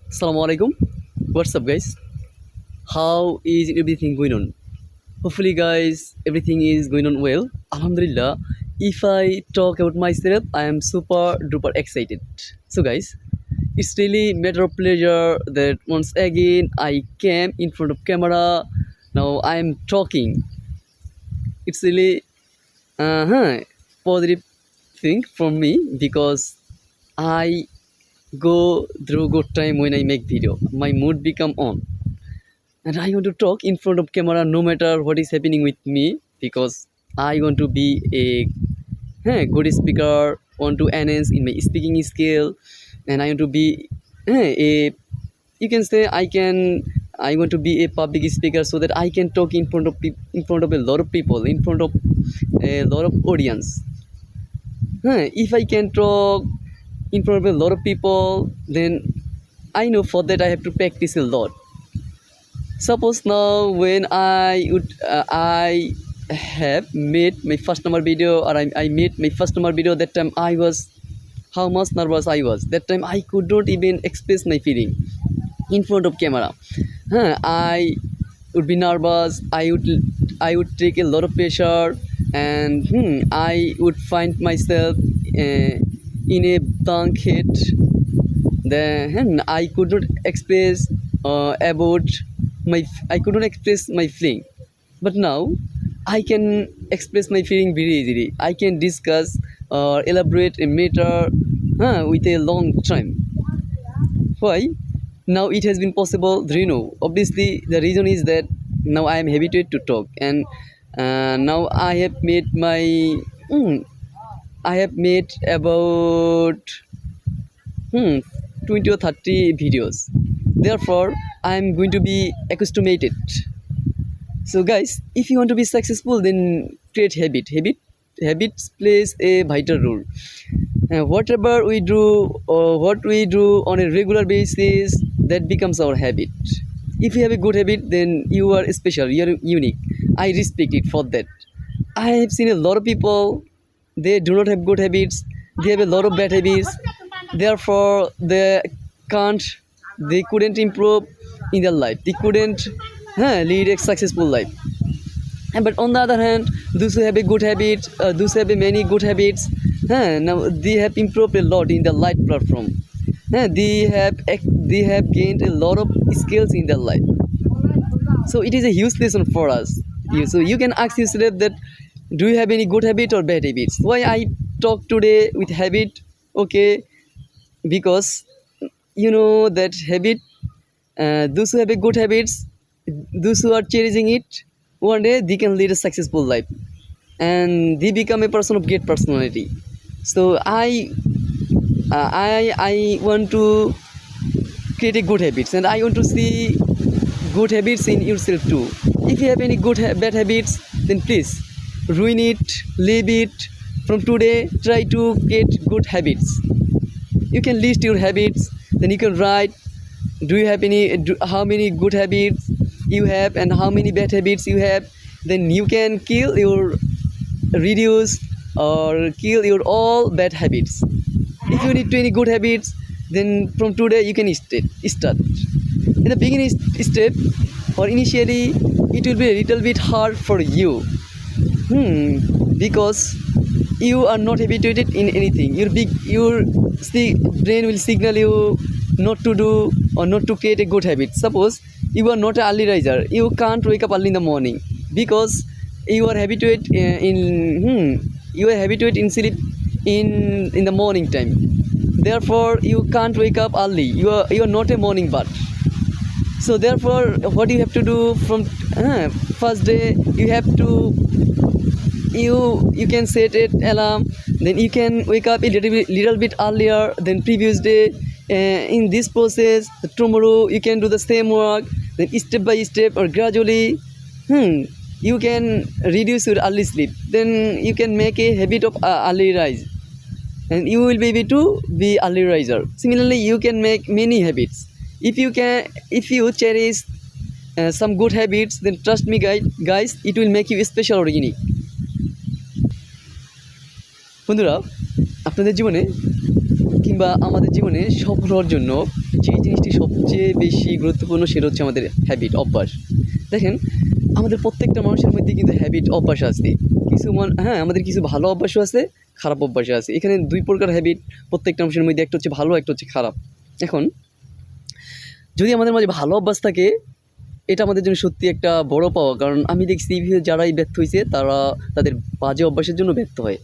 Assalamu alaikum. What's up, guys? How is everything going on? Hopefully, guys, everything is going on well. Alhamdulillah. If I talk about myself, I am super duper excited. So, guys, it's really matter of pleasure that once again I came in front of camera. Now I am talking. It's really positive thing for me because I go through good time when I make video. My mood become on and I want to talk in front of camera no matter what is happening with me because I want to be a good speaker, want to enhance in my speaking skill, and I want to be a you can say I want to be a public speaker so that I can talk in front of in front of a lot of people, in front of a lot of audience. If I can talk in front of a lot of people, then I know for that I have to practice a lot. Suppose now when I have made my first number video or I made my first number video, that time I was how much nervous I was. That time I could not even express my feeling in front of camera. I would be nervous. I would take a lot of pressure, and I would find myself in a blank head. Then I could not express about I could not express my feeling. But now I can express my feeling very easily. I can discuss or elaborate a matter with a long time. Why? Now it has been possible. Do you know? Obviously, the reason is that now I am habituated to talk, and now I have made my. I have made about 20 or 30 videos. Therefore, I am going to be accustomed. So, guys, if you want to be successful, then create habits plays a vital role. Whatever we do or what we do on a regular basis, that becomes our habit. If you have a good habit, then you are special, you are unique. I respect it for that. I have seen a lot of people, they do not have good habits, they have a lot of bad habits, therefore can't they couldn't improve in their life, they couldn't lead a successful life. But on the other hand, those who have a good habit, those who have a many good habits, now they have improved a lot in the light platform. They have gained a lot of skills in their life. So it is a huge lesson for us. So you can ask yourself that, do you have any good habit or bad habits? Why I talk today with habit? Okay, because you know that habit, those who have a good habits, those who are cherishing it, one day they can lead a successful life and they become a person of great personality. So I want to create a good habits, and I want to see good habits in yourself too. If you have any bad habits, then please ruin it, leave it. From today, try to get good habits. You can list your habits, then you can write, do you have how many good habits you have and how many bad habits you have. Then you can reduce or kill your all bad habits. If you need 20 good habits, then from today you can start. In the beginning step or initially, it will be a little bit hard for you, because you are not habituated in anything. Your brain will signal you not to do or not to create a good habit. Suppose you are not an early riser, you can't wake up early in the morning because you are habituated in sleep in the morning time. Therefore, you can't wake up early. You are not a morning bird. So therefore, what you have to do from first day, you have to you can set an alarm, then you can wake up a little bit earlier than previous day. In this process, tomorrow you can do the same work, then step by step or gradually you can reduce your early sleep, then you can make a habit of early rise, and you will be able to be early riser. Similarly, you can make many habits. If you cherish some good habits, then trust me guys, it will make you special or unique. বন্ধুরা, আপনাদের জীবনে কিংবা আমাদের জীবনে সফল হওয়ার জন্য যে জিনিসটি সবচেয়ে বেশি গুরুত্বপূর্ণ সেটা হচ্ছে আমাদের হ্যাবিট, অভ্যাস। দেখেন আমাদের প্রত্যেকটা মানুষের মধ্যে কিন্তু হ্যাবিট, অভ্যাস আছে। হ্যাঁ, আমাদের কিছু ভালো অভ্যাসও আছে, খারাপ অভ্যাসও আছে। এখানে ২ প্রকার হ্যাবিট প্রত্যেকটা মানুষের মধ্যে, একটা হচ্ছে ভালো, একটা হচ্ছে খারাপ। এখন যদি আমাদের মাঝে ভালো অভ্যাস থাকে, এটা আমাদের জন্য সত্যি একটা বড় পাওয়া। কারণ আমি দেখছি যারাই ব্যর্থ হইছে তারা তাদের বাজে অভ্যাসের জন্য ব্যর্থ হয়।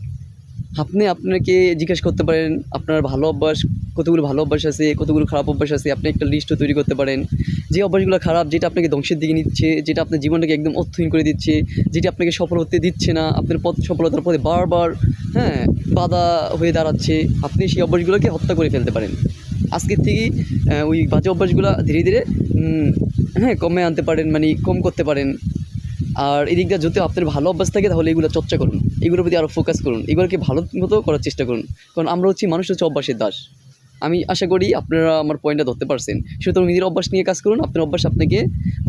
আপনাকে জিজ্ঞেস করতে পারেন আপনার ভালো অভ্যাস কতগুলো, ভালো অভ্যাস আছে, কতগুলো খারাপ অভ্যাস আছে। আপনি একটা লিস্টও তৈরি করতে পারেন। যে অভ্যাসগুলো খারাপ, যেটা আপনাকে ধ্বংসের দিকে নিচ্ছে, যেটা আপনার জীবনটাকে একদম অর্থহীন করে দিচ্ছে, যেটি আপনাকে সফল হতে দিচ্ছে না, আপনার সফলতার পথে বারবার হ্যাঁ বাধা হয়ে দাঁড়াচ্ছে, আপনি সেই অভ্যাসগুলোকে হত্যা করে ফেলতে পারেন। আজকের থেকেই ওই বাজে অভ্যাসগুলো ধীরে ধীরে কমে আনতে পারেন, মানে কম করতে পারেন। আর এদিক দিয়ে যদি আপনার ভালো অভ্যাস থাকে তাহলে এগুলো চর্চা করুন, এগুলোর প্রতি আরও ফোকাস করুন, এগুলোকে ভালো মতো করার চেষ্টা করুন। কারণ আমরা মানুষ হচ্ছে অভ্যাসের দাস। আমি আশা করি আপনারা আমার পয়েন্টটা ধরতে পারছেন। সুতরাং নিজের অভ্যাস নিয়ে কাজ করুন। আপনার অভ্যাস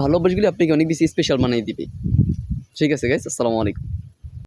ভালো অভ্যাসগুলি আপনাকে অনেক বেশি স্পেশাল বানিয়ে দিবে। ঠিক আছে গাইস, আসসালামু আলাইকুম।